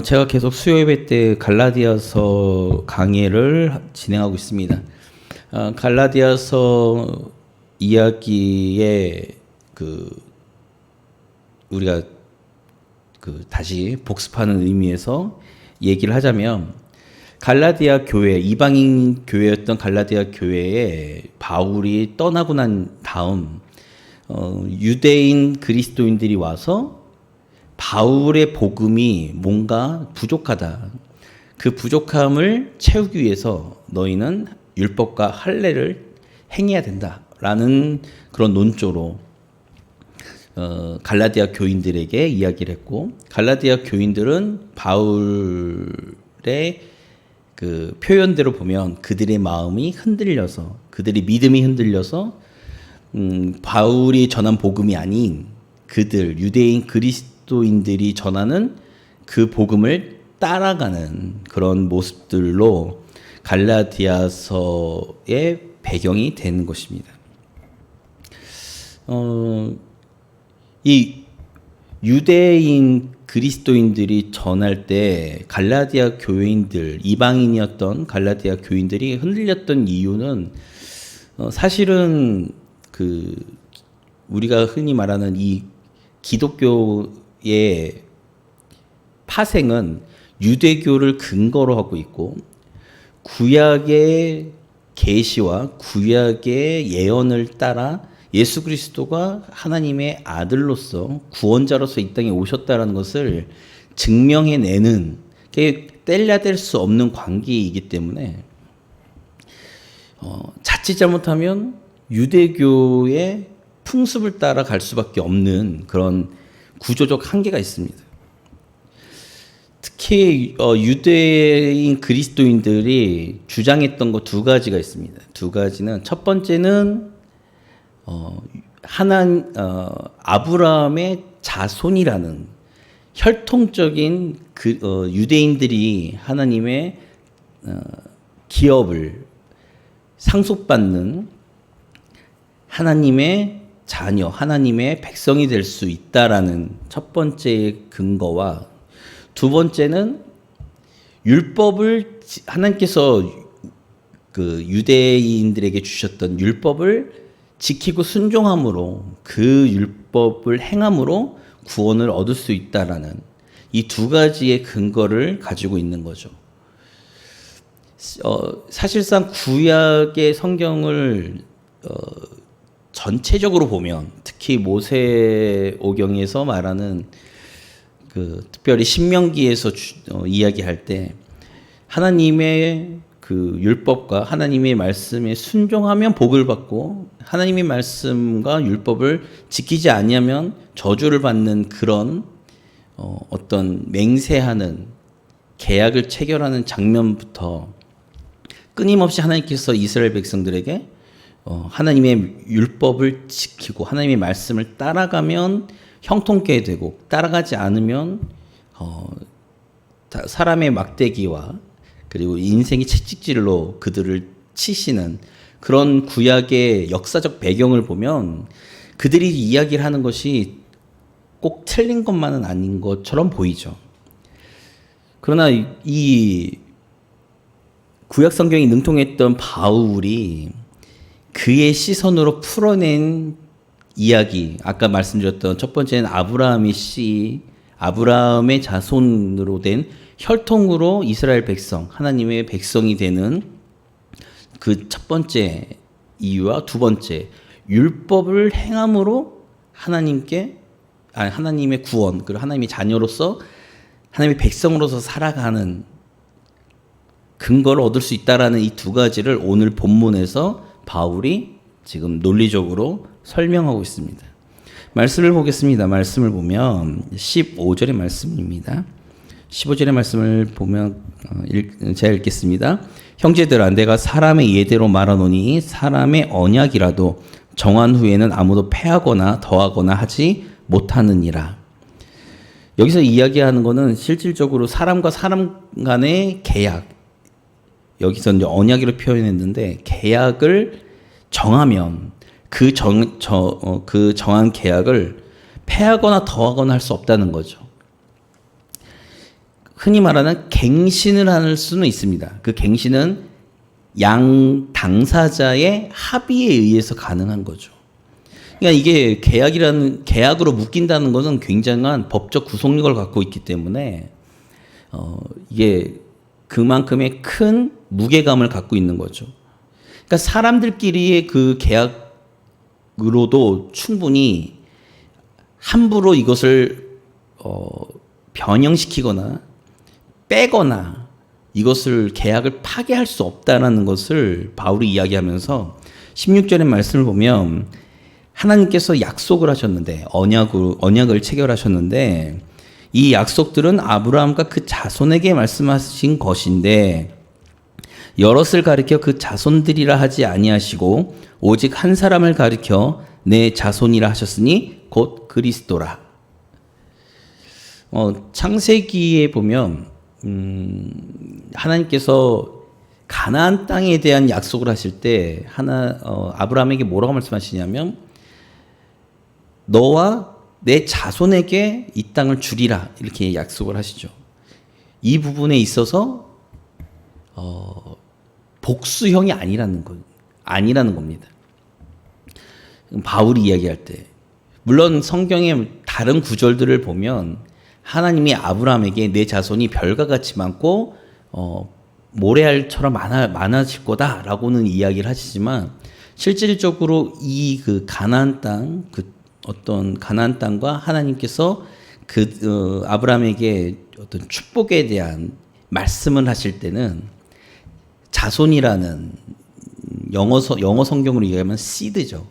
제가 계속 수요예배 때 갈라디아서 강의를 진행하고 있습니다. 갈라디아서 이야기에 우리가 다시 복습하는 의미에서 얘기를 하자면, 갈라디아 교회, 이방인 교회였던 갈라디아 교회에 바울이 떠나고 난 다음 유대인 그리스도인들이 와서 바울의 복음이 뭔가 부족하다, 그 부족함을 채우기 위해서 너희는 율법과 할례를 행해야 된다라는 그런 논조로 갈라디아 교인들에게 이야기를 했고, 갈라디아 교인들은 바울의 그 표현대로 보면 그들의 마음이 흔들려서, 그들의 믿음이 흔들려서 바울이 전한 복음이 아닌 그들 유대인 그리스도인들이 전하는 그 복음을 따라가는 그런 모습들로 갈라디아서의 배경이 되는 것입니다. 이 유대인 그리스도인들이 전할 때 갈라디아 교인들, 이방인이었던 갈라디아 교인들이 흔들렸던 이유는 사실은 우리가 흔히 말하는 이 기독교의 파생은 유대교를 근거로 하고 있고, 구약의 계시와 구약의 예언을 따라 예수 그리스도가 하나님의 아들로서 구원자로서 이 땅에 오셨다는 것을 증명해내는 게 뗄래야 뗄 수 없는 관계이기 때문에 자칫 잘못하면 유대교의 풍습을 따라 갈 수밖에 없는 그런 구조적 한계가 있습니다. 특히 유대인 그리스도인들이 주장했던 것 두 가지가 있습니다. 두 가지는, 첫 번째는 아브라함의 자손이라는 혈통적인 유대인들이 하나님의 기업을 상속받는 하나님의 자녀, 하나님의 백성이 될 수 있다라는 첫 번째 근거와, 두 번째는 율법을 하나님께서 유대인들에게 주셨던 율법을 지키고 순종함으로, 그 율법을 행함으로 구원을 얻을 수 있다라는 이 두 가지의 근거를 가지고 있는 거죠. 사실상 구약의 성경을 전체적으로 보면, 특히 모세오경에서 말하는 특별히 신명기에서 이야기할 때 하나님의 그 율법과 하나님의 말씀에 순종하면 복을 받고, 하나님의 말씀과 율법을 지키지 아니하면 저주를 받는 그런 어떤 맹세하는 계약을 체결하는 장면부터 끊임없이 하나님께서 이스라엘 백성들에게 하나님의 율법을 지키고 하나님의 말씀을 따라가면 형통케 되고, 따라가지 않으면 사람의 막대기와 그리고 인생의 채찍질로 그들을 치시는 그런 구약의 역사적 배경을 보면 그들이 이야기를 하는 것이 꼭 틀린 것만은 아닌 것처럼 보이죠. 그러나 이 구약 성경이 능통했던 바울이 그의 시선으로 풀어낸 이야기, 아까 말씀드렸던 첫 번째는 아브라함의 자손으로 된 혈통으로 이스라엘 백성, 하나님의 백성이 되는 그 첫 번째 이유와, 두 번째, 율법을 행함으로 하나님의 구원, 그리고 하나님의 자녀로서, 하나님의 백성으로서 살아가는 근거를 얻을 수 있다라는 이 두 가지를 오늘 본문에서 바울이 지금 논리적으로 설명하고 있습니다. 말씀을 보겠습니다. 말씀을 보면 15절의 말씀입니다. 15절의 말씀을 보면 제가 읽겠습니다. 형제들아, 내가 사람의 예대로 말하노니 사람의 언약이라도 정한 후에는 아무도 패하거나 더하거나 하지 못하느니라. 여기서 이야기하는 것은 실질적으로 사람과 사람 간의 계약, 여기서 이제 언약으로 표현했는데, 계약을 정하면 그 정한 계약을 패하거나 더하거나 할 수 없다는 거죠. 흔히 말하는 갱신을 할 수는 있습니다. 그 갱신은 양 당사자의 합의에 의해서 가능한 거죠. 그러니까 이게 계약으로 묶인다는 것은 굉장한 법적 구속력을 갖고 있기 때문에 이게 그만큼의 큰 무게감을 갖고 있는 거죠. 그러니까 사람들끼리의 그 계약으로도 충분히 함부로 이것을 변형시키거나 빼거나 이것을 계약을 파괴할 수 없다라는 것을 바울이 이야기하면서 16절의 말씀을 보면 하나님께서 약속을 하셨는데 언약을 체결하셨는데 이 약속들은 아브라함과 그 자손에게 말씀하신 것인데 여럿을 가리켜 그 자손들이라 하지 아니하시고 오직 한 사람을 가리켜 내 자손이라 하셨으니 곧 그리스도라. 창세기에 보면 하나님께서 가나안 땅에 대한 약속을 하실 때 아브라함에게 뭐라고 말씀하시냐면 너와 내 자손에게 이 땅을 주리라 이렇게 약속을 하시죠. 이 부분에 있어서 복수형이 아니라는 겁니다. 바울이 이야기할 때 물론 성경의 다른 구절들을 보면 하나님이 아브라함에게 내 자손이 별과 같이 많고 모래알처럼 많아질 거다라고는 이야기를 하시지만 실질적으로 이 그 가나안 땅 어떤 가나안 땅과 하나님께서 아브라함에게 어떤 축복에 대한 말씀을 하실 때는 자손이라는 영어 성경으로 얘기하면 seed죠.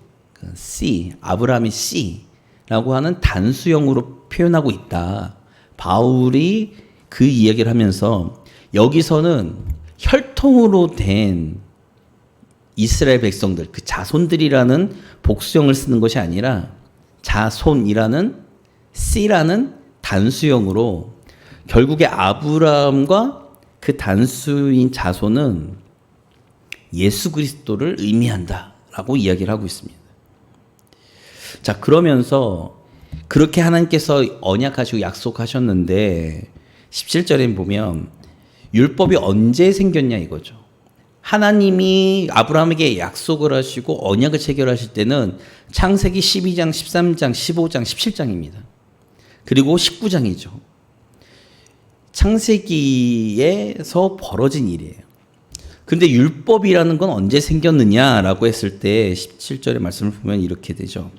C, 아브라함의 C라고 하는 단수형으로 표현하고 있다. 바울이 그 이야기를 하면서 여기서는 혈통으로 된 이스라엘 백성들, 그 자손들이라는 복수형을 쓰는 것이 아니라 자손이라는 C라는 단수형으로 결국에 아브라함과 그 단수인 자손은 예수 그리스도를 의미한다라고 이야기를 하고 있습니다. 자, 그러면서 그렇게 하나님께서 언약하시고 약속하셨는데 17절에 보면 율법이 언제 생겼냐 이거죠. 하나님이 아브라함에게 약속을 하시고 언약을 체결하실 때는 창세기 12장, 13장, 15장, 17장입니다. 그리고 19장이죠. 창세기에서 벌어진 일이에요. 근데 율법이라는 건 언제 생겼느냐라고 했을 때 17절의 말씀을 보면 이렇게 되죠.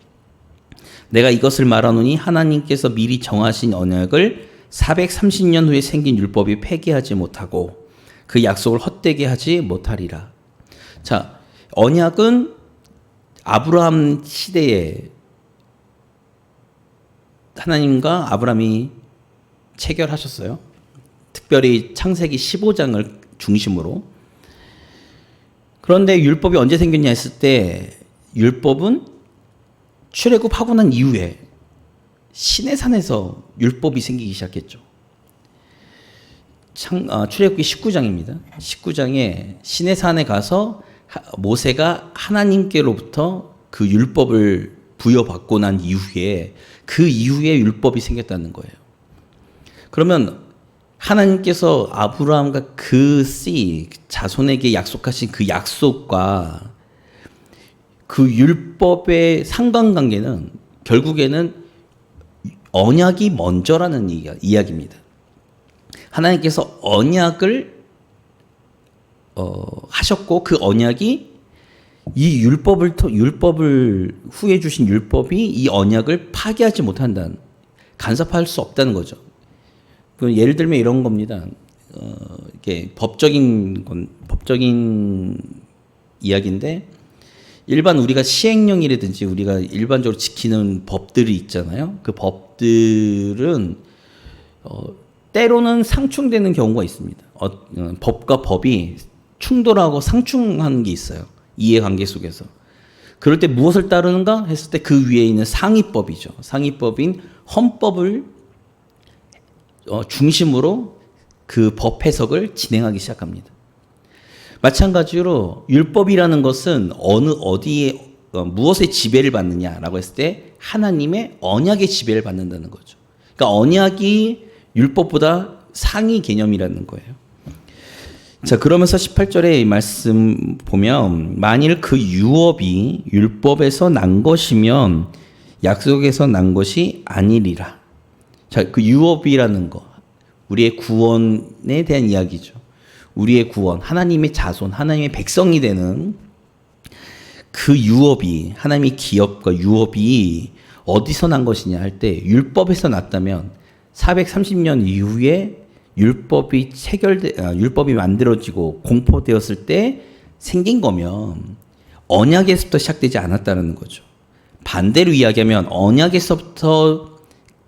내가 이것을 말하노니 하나님께서 미리 정하신 언약을 430년 후에 생긴 율법이 폐기하지 못하고 그 약속을 헛되게 하지 못하리라. 자, 언약은 아브라함 시대에 하나님과 아브라함이 체결하셨어요. 특별히 창세기 15장을 중심으로. 그런데 율법이 언제 생겼냐 했을 때 율법은 출애굽하고 난 이후에 시내산에서 율법이 생기기 시작했죠. 출애굽기 19장입니다. 19장에 시내산에 가서 모세가 하나님께로부터 그 율법을 부여받고 난 이후에 그 이후에 율법이 생겼다는 거예요. 그러면 하나님께서 아브라함과 그 자손에게 약속하신 그 약속과 그 율법의 상관관계는 결국에는 언약이 먼저라는 이야기입니다. 하나님께서 언약을 하셨고 그 언약이 이 율법을 후에 주신 율법이 이 언약을 파괴하지 못한다는, 간섭할 수 없다는 거죠. 예를 들면 이런 겁니다. 이게 법적인 이야기인데 일반 우리가 시행령이라든지 우리가 일반적으로 지키는 법들이 있잖아요. 그 법들은 때로는 상충되는 경우가 있습니다. 법과 법이 충돌하고 상충하는 게 있어요. 이해관계 속에서. 그럴 때 무엇을 따르는가 했을 때 그 위에 있는 상위법이죠. 상위법인 헌법을 중심으로 그 법 해석을 진행하기 시작합니다. 마찬가지로 율법이라는 것은 어디에 무엇의 지배를 받느냐라고 했을 때 하나님의 언약의 지배를 받는다는 거죠. 그러니까 언약이 율법보다 상위 개념이라는 거예요. 자, 그러면서 18절의 말씀 보면 만일 그 유업이 율법에서 난 것이면 약속에서 난 것이 아니리라. 자, 그 유업이라는 거, 우리의 구원에 대한 이야기죠. 우리의 구원, 하나님의 자손, 하나님의 백성이 되는 그 유업이, 하나님의 기업과 유업이 어디서 난 것이냐 할 때 율법에서 났다면 430년 이후에 율법이 만들어지고 공포되었을 때 생긴 거면 언약에서부터 시작되지 않았다는 거죠. 반대로 이야기하면 언약에서부터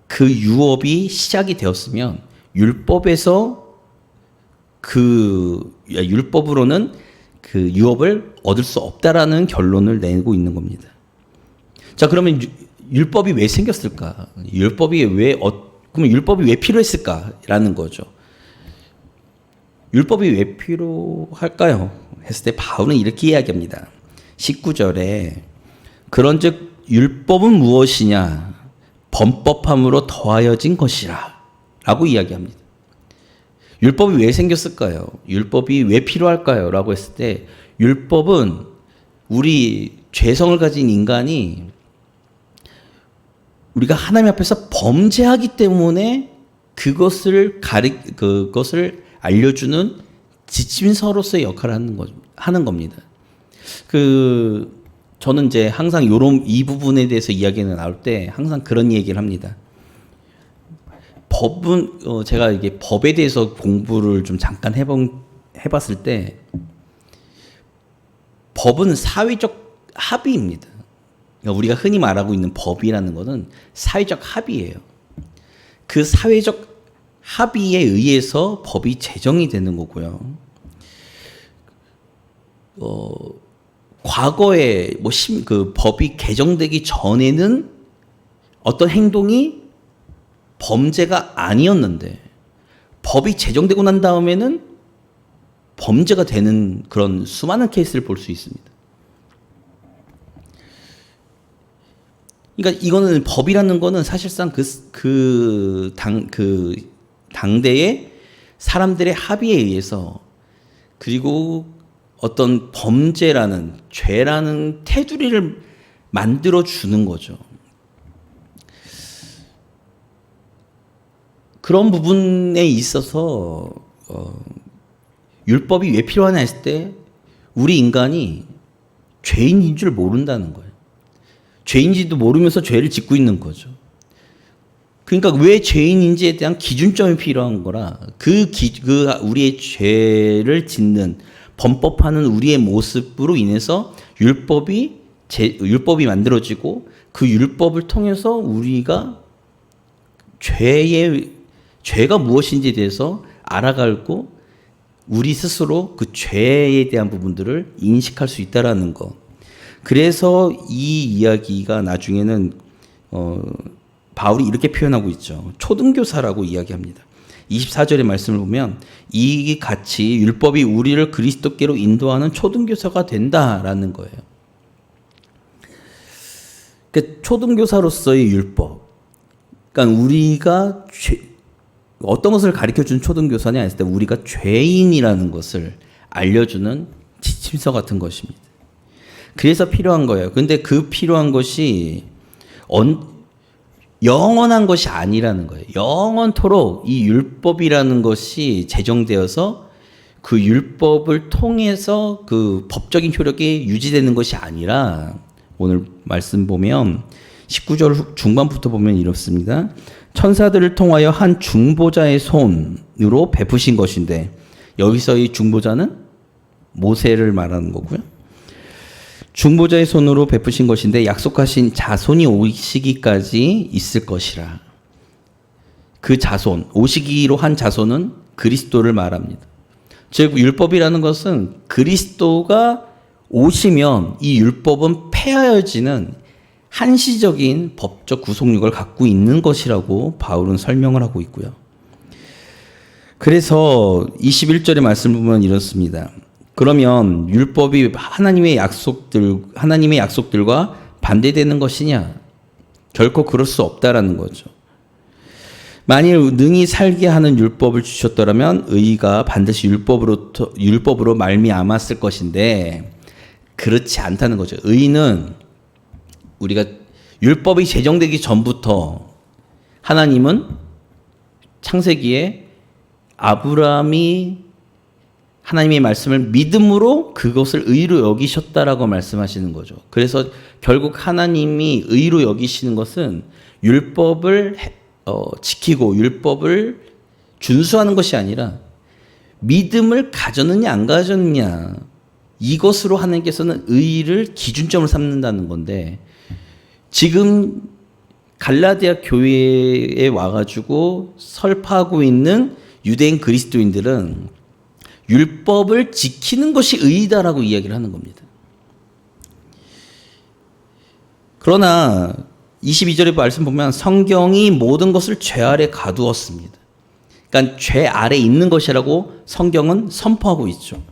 그 유업이 시작이 되었으면 율법으로는 그 유업을 얻을 수 없다라는 결론을 내고 있는 겁니다. 자, 그러면 율법이 왜 생겼을까? 그러면 율법이 왜 필요했을까라는 거죠. 율법이 왜 필요할까요? 했을 때 바울은 이렇게 이야기합니다. 19절에 그런즉 율법은 무엇이냐? 범법함으로 더하여진 것이라 라고 이야기합니다. 율법이 왜 생겼을까요? 율법이 왜 필요할까요? 라고 했을 때 율법은 우리 죄성을 가진 인간이 우리가 하나님 앞에서 범죄하기 때문에 그것을 알려주는 지침서로서의 역할을 하는 겁니다. 저는 이제 항상 이 부분에 대해서 이야기가 나올 때 항상 그런 얘기를 합니다. 제가 이게 법에 대해서 공부를 좀 잠깐 해봤을 때, 법은 사회적 합의입니다. 그러니까 우리가 흔히 말하고 있는 법이라는 것은 사회적 합의예요. 그 사회적 합의에 의해서 법이 제정이 되는 거고요. 과거에 법이 개정되기 전에는 어떤 행동이 범죄가 아니었는데 법이 제정되고 난 다음에는 범죄가 되는 그런 수많은 케이스를 볼 수 있습니다. 그러니까 이거는 법이라는 거는 사실상 당대의 사람들의 합의에 의해서 그리고 어떤 죄라는 테두리를 만들어 주는 거죠. 그런 부분에 있어서 율법이 왜 필요하냐 했을 때 우리 인간이 죄인인 줄 모른다는 거예요. 죄인지도 모르면서 죄를 짓고 있는 거죠. 그러니까 왜 죄인인지에 대한 기준점이 필요한 거라 우리의 죄를 짓는 범법하는 우리의 모습으로 인해서 율법이 만들어지고 그 율법을 통해서 우리가 죄가 무엇인지에 대해서 알아가고 우리 스스로 그 죄에 대한 부분들을 인식할 수 있다라는 거. 그래서 이 이야기가 나중에는 바울이 이렇게 표현하고 있죠. 초등교사라고 이야기합니다. 24절의 말씀을 보면 이 같이 율법이 우리를 그리스도께로 인도하는 초등교사가 된다라는 거예요. 그러니까 초등교사로서의 율법. 그러니까 우리가 어떤 것을 가르쳐주는 초등교사냐 했을 때 우리가 죄인이라는 것을 알려주는 지침서 같은 것입니다. 그래서 필요한 거예요. 근데 그 필요한 것이 영원한 것이 아니라는 거예요. 영원토록 이 율법이라는 것이 제정되어서 그 율법을 통해서 그 법적인 효력이 유지되는 것이 아니라 오늘 말씀 보면 19절 중반부터 보면 이렇습니다. 천사들을 통하여 한 중보자의 손으로 베푸신 것인데 여기서 이 중보자는 모세를 말하는 거고요. 중보자의 손으로 베푸신 것인데 약속하신 자손이 오시기까지 있을 것이라. 그 자손, 오시기로 한 자손은 그리스도를 말합니다. 즉 율법이라는 것은 그리스도가 오시면 이 율법은 폐하여지는 한시적인 법적 구속력을 갖고 있는 것이라고 바울은 설명을 하고 있고요. 그래서 21절의 말씀을 보면 이렇습니다. 그러면 율법이 하나님의 약속들과 반대되는 것이냐? 결코 그럴 수 없다라는 거죠. 만일 능히 살게 하는 율법을 주셨더라면 의가 반드시 율법으로 말미암았을 것인데 그렇지 않다는 거죠. 의는 우리가 율법이 제정되기 전부터 하나님은 창세기에 아브라함이 하나님의 말씀을 믿음으로 그것을 의로 여기셨다라고 말씀하시는 거죠. 그래서 결국 하나님이 의로 여기시는 것은 율법을 지키고 율법을 준수하는 것이 아니라 믿음을 가졌느냐 안 가졌느냐 이것으로 하나님께서는 의를 기준점을 삼는다는 건데 지금 갈라디아 교회에 와가지고 설파하고 있는 유대인 그리스도인들은 율법을 지키는 것이 의이다라고 이야기를 하는 겁니다. 그러나 22절의 말씀 보면 성경이 모든 것을 죄 아래 가두었습니다. 그러니까 죄 아래 있는 것이라고 성경은 선포하고 있죠.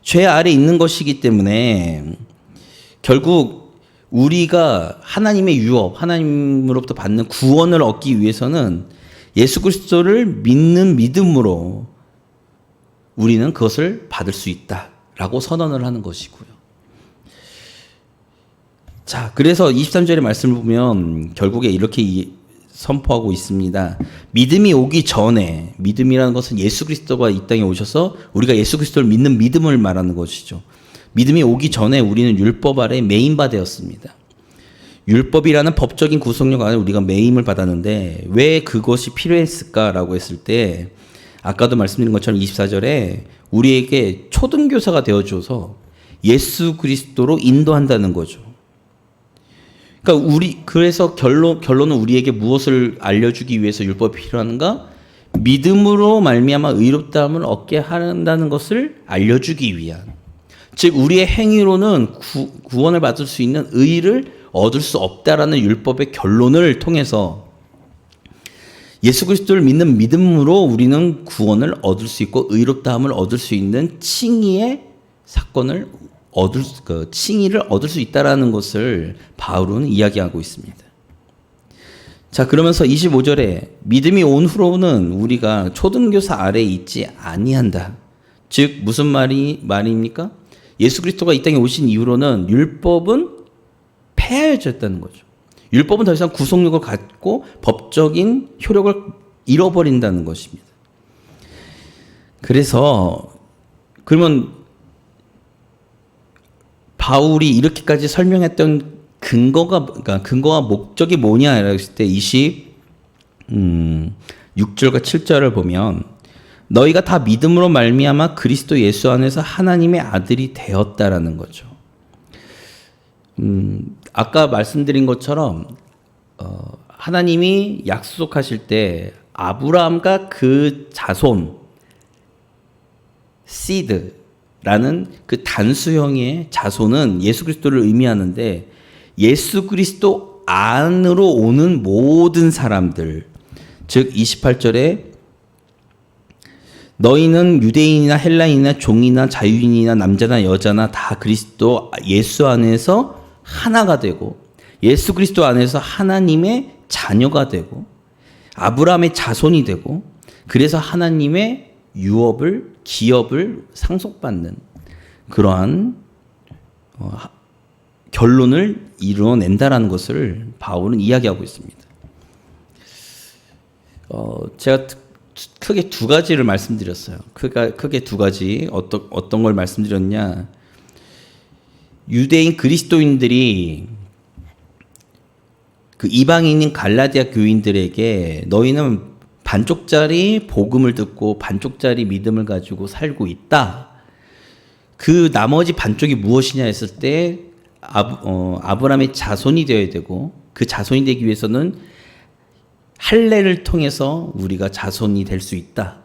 죄 아래 있는 것이기 때문에 결국 우리가 하나님의 유업, 하나님으로부터 받는 구원을 얻기 위해서는 예수 그리스도를 믿는 믿음으로 우리는 그것을 받을 수 있다라고 선언을 하는 것이고요. 자, 그래서 23절의 말씀을 보면 결국에 이렇게 선포하고 있습니다. 믿음이 오기 전에, 믿음이라는 것은 예수 그리스도가 이 땅에 오셔서 우리가 예수 그리스도를 믿는 믿음을 말하는 것이죠. 믿음이 오기 전에 우리는 율법 아래 매임바 되었습니다. 율법이라는 법적인 구속력 안에 우리가 매임을 받았는데 왜 그것이 필요했을까라고 했을 때 아까도 말씀드린 것처럼 24절에 우리에게 초등교사가 되어줘서 예수 그리스도로 인도한다는 거죠. 그러니까 그래서 결론은 우리에게 무엇을 알려주기 위해서 율법이 필요한가? 믿음으로 말미암아 의롭다함을 얻게 한다는 것을 알려주기 위한. 즉 우리의 행위로는 구원을 받을 수 있는 의를 얻을 수 없다라는 율법의 결론을 통해서 예수 그리스도를 믿는 믿음으로 우리는 구원을 얻을 수 있고 의롭다함을 얻을 수 있는 칭의의 사건을 칭의를 얻을 수 있다라는 것을 바울은 이야기하고 있습니다. 자, 그러면서 25절에 믿음이 온 후로는 우리가 초등교사 아래에 있지 아니한다. 즉 무슨 말입니까? 예수 그리스도가 이 땅에 오신 이후로는 율법은 폐하여졌다는 거죠. 율법은 더 이상 구속력을 갖고 법적인 효력을 잃어버린다는 것입니다. 그래서 그러면 바울이 이렇게까지 설명했던 근거와 목적이 뭐냐 했을 때 26절과 7절을 보면 너희가 다 믿음으로 말미암아 그리스도 예수 안에서 하나님의 아들이 되었다라는 거죠. 아까 말씀드린 것처럼 하나님이 약속하실 때 아브라함과 그 자손 시드라는 그 단수형의 자손은 예수 그리스도를 의미하는데 예수 그리스도 안으로 오는 모든 사람들, 즉 28절에 너희는 유대인이나 헬라인이나 종이나 자유인이나 남자나 여자나 다 그리스도 예수 안에서 하나가 되고 예수 그리스도 안에서 하나님의 자녀가 되고 아브라함의 자손이 되고 그래서 하나님의 유업을 기업을 상속받는 그러한 결론을 이루어낸다라는 것을 바울은 이야기하고 있습니다. 제가 크게 두 가지를 말씀드렸어요. 크게 두 가지 어떤 걸 말씀드렸냐? 유대인 그리스도인들이 그 이방인인 갈라디아 교인들에게 너희는 반쪽짜리 복음을 듣고 반쪽짜리 믿음을 가지고 살고 있다. 그 나머지 반쪽이 무엇이냐 했을 때 아브라함의 자손이 되어야 되고 그 자손이 되기 위해서는 할례를 통해서 우리가 자손이 될 수 있다.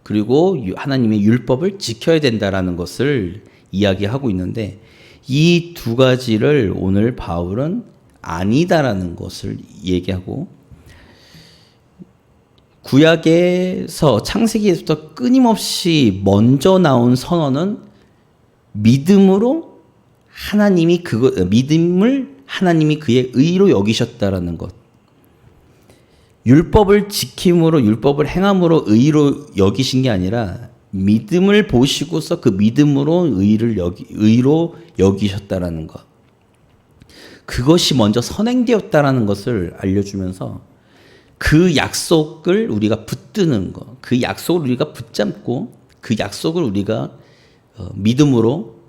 그리고 하나님의 율법을 지켜야 된다라는 것을 이야기하고 있는데 이 두 가지를 오늘 바울은 아니다라는 것을 얘기하고 구약에서 창세기에서부터 끊임없이 먼저 나온 선언은 믿음을 하나님이 그의 의로 여기셨다라는 것. 의율법을 지킴으로 율법을 행함으로 의로 여기신 게 아니라 믿음을 보시고서 그 믿음으로 의로 여기셨다라는 것. 그것이 먼저 선행되었다라는 것을 알려주면서 그 약속을 우리가 붙드는 것, 그 약속을 우리가 붙잡고 그 약속을 우리가 믿음으로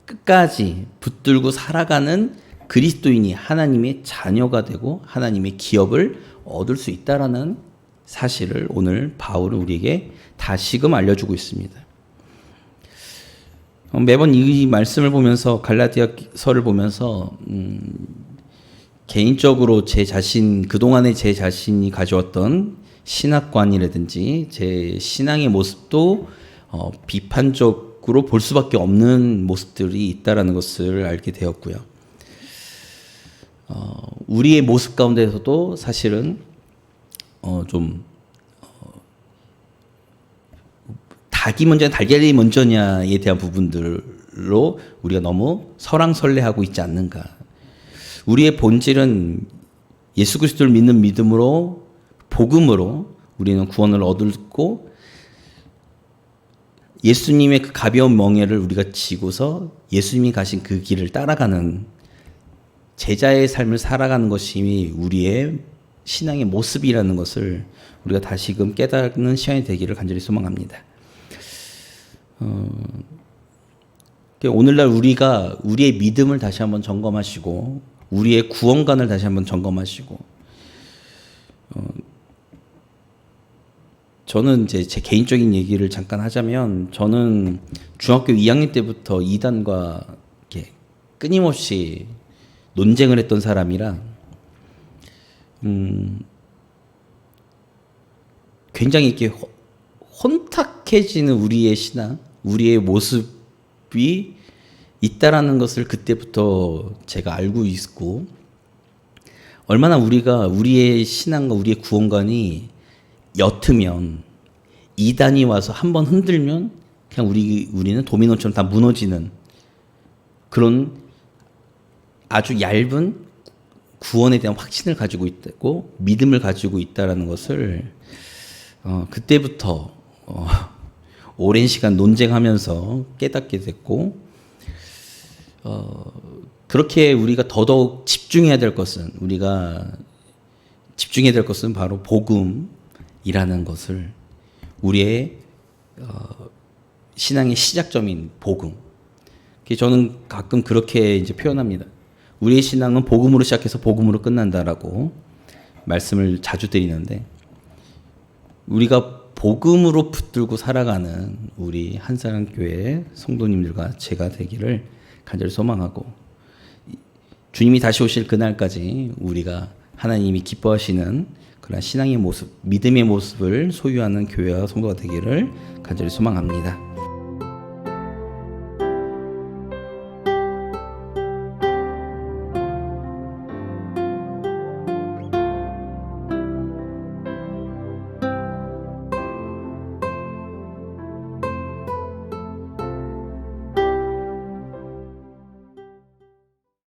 끝까지 붙들고 살아가는 그리스도인이 하나님의 자녀가 되고 하나님의 기업을 얻을 수 있다라는 사실을 오늘 바울은 우리에게 다시금 알려주고 있습니다. 매번 이 말씀을 보면서 갈라디아서를 보면서 개인적으로 제 자신 그동안에 제 자신이 가져왔던 신학관이라든지 제 신앙의 모습도 비판적으로 볼 수밖에 없는 모습들이 있다라는 것을 알게 되었고요. 우리의 모습 가운데서도 사실은 좀 닭이 먼저냐 달걀이 먼저냐에 대한 부분들로 우리가 너무 설왕설래하고 있지 않는가. 우리의 본질은 예수 그리스도를 믿는 믿음으로 복음으로 우리는 구원을 얻고 예수님의 그 가벼운 멍에를 우리가 지고서 예수님이 가신 그 길을 따라가는 제자의 삶을 살아가는 것이 우리의 신앙의 모습이라는 것을 우리가 다시금 깨닫는 시간이 되기를 간절히 소망합니다. 오늘날 우리가 우리의 믿음을 다시 한번 점검하시고 우리의 구원관을 다시 한번 점검하시고 저는 이제 제 개인적인 얘기를 잠깐 하자면 저는 중학교 2학년 때부터 이단과 이렇게 끊임없이 논쟁을 했던 사람이라 굉장히 이렇게 혼탁해지는 우리의 신앙, 우리의 모습이 있다라는 것을 그때부터 제가 알고 있고 얼마나 우리가 우리의 신앙과 우리의 구원관이 옅으면 이단이 와서 한번 흔들면 그냥 우리는 도미노처럼 다 무너지는 그런 아주 얇은 구원에 대한 확신을 가지고 있고 믿음을 가지고 있다라는 것을 그때부터 오랜 시간 논쟁하면서 깨닫게 됐고 그렇게 우리가 더더욱 집중해야 될 것은 바로 복음이라는 것을 우리의 신앙의 시작점인 복음. 저는 가끔 그렇게 이제 표현합니다. 우리의 신앙은 복음으로 시작해서 복음으로 끝난다라고 말씀을 자주 드리는데 우리가 복음으로 붙들고 살아가는 우리 한사랑교회 성도님들과 제가 되기를 간절히 소망하고 주님이 다시 오실 그날까지 우리가 하나님이 기뻐하시는 그런 신앙의 모습, 믿음의 모습을 소유하는 교회와 성도가 되기를 간절히 소망합니다.